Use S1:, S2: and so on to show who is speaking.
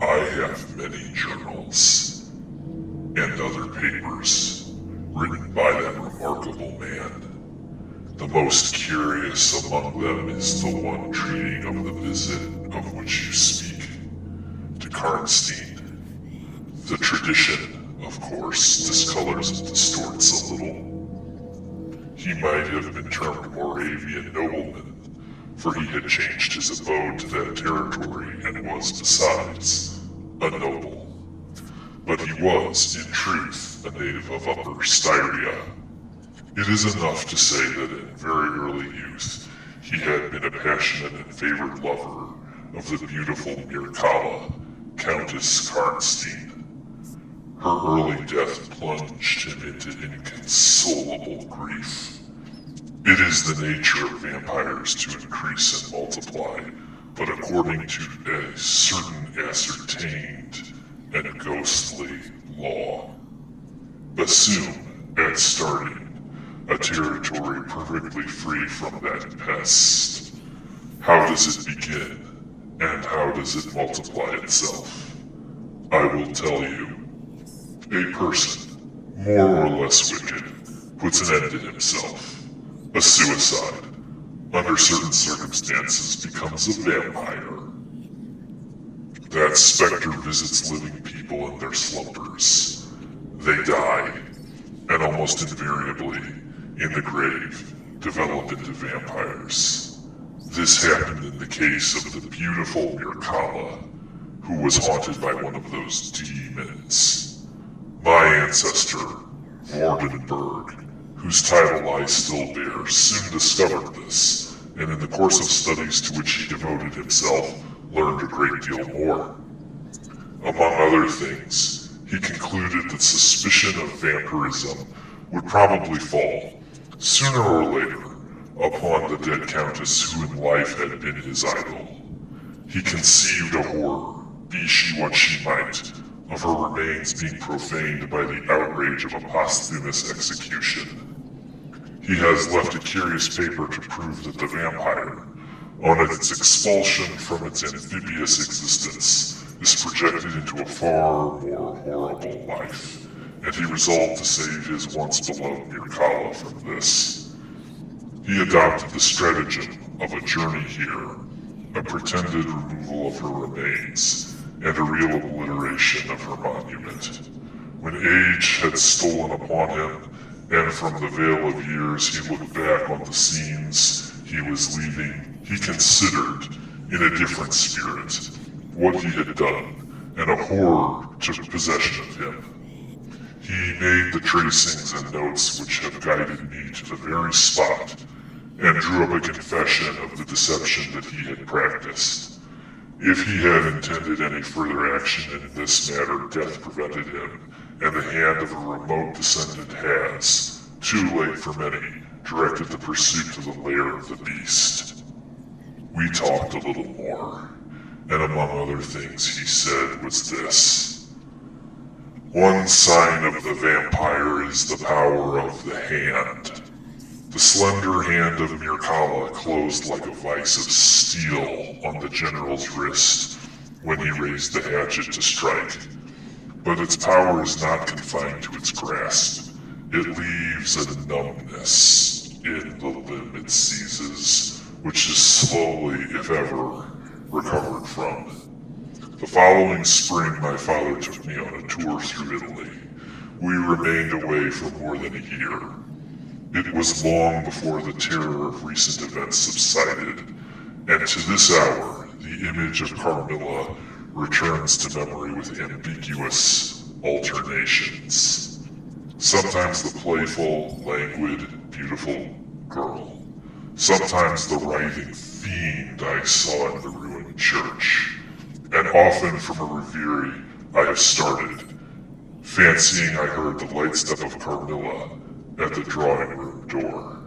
S1: I have many journals and other papers written by that remarkable man. The most curious among them is the one treating of the visit of which you speak, to Karnstein. The tradition, of course, discolors and distorts a little. He might have been termed Moravian nobleman, for he had changed his abode to that territory and was, besides, a noble. But he was, in truth, a native of Upper Styria. It is enough to say that in very early youth he had been a passionate and favored lover of the beautiful Mircalla, Countess Karnstein. Her early death plunged him into inconsolable grief. It is the nature of vampires to increase and multiply, but according to a certain ascertained and ghostly law. Assume, at starting, a territory perfectly free from that pest. How does it begin, and how does it multiply itself? I will tell you. A person, more or less wicked, puts an end to himself. A suicide, under certain circumstances, becomes a vampire. That specter visits living people in their slumbers. They die, and almost invariably, in the grave, develop into vampires. This happened in the case of the beautiful Mircalla, who was haunted by one of those demons. My ancestor, Wardenberg, whose title I still bear, soon discovered this, and in the course of studies to which he devoted himself, learned a great deal more. Among other things, he concluded that suspicion of vampirism would probably fall, sooner or later, upon the dead countess who in life had been his idol. He conceived a horror, be she what she might, of her remains being profaned by the outrage of a posthumous execution. He has left a curious paper to prove that the vampire, on its expulsion from its amphibious existence, is projected into a far more horrible life, and he resolved to save his once beloved Mircalla from this. He adopted the stratagem of a journey here, a pretended removal of her remains, and a real obliteration of her monument. When age had stolen upon him, and from the veil of years he looked back on the scenes he was leaving, he considered, in a different spirit, what he had done, and a horror took possession of him. He made the tracings and notes which have guided me to the very spot, and drew up a confession of the deception that he had practiced. If he had intended any further action in this matter, death prevented him, and the hand of a remote descendant has, too late for many, directed the pursuit to the lair of the beast. We talked a little more, and among other things he said was this. One sign of the vampire is the power of the hand. The slender hand of Mircalla closed like a vice of steel on the general's wrist when he raised the hatchet to strike. But its power is not confined to its grasp. It leaves a numbness in the limb it seizes, which is slowly, if ever, recovered from. The following spring my father took me on a tour through Italy. We remained away for more than a year. It was long before the terror of recent events subsided, and to this hour the image of Carmilla returns to memory with ambiguous alternations. Sometimes the playful, languid, beautiful girl. Sometimes the writhing fiend I saw in the ruined church. And often from a reverie I have started, fancying I heard the light step of Carmilla at the drawing room door.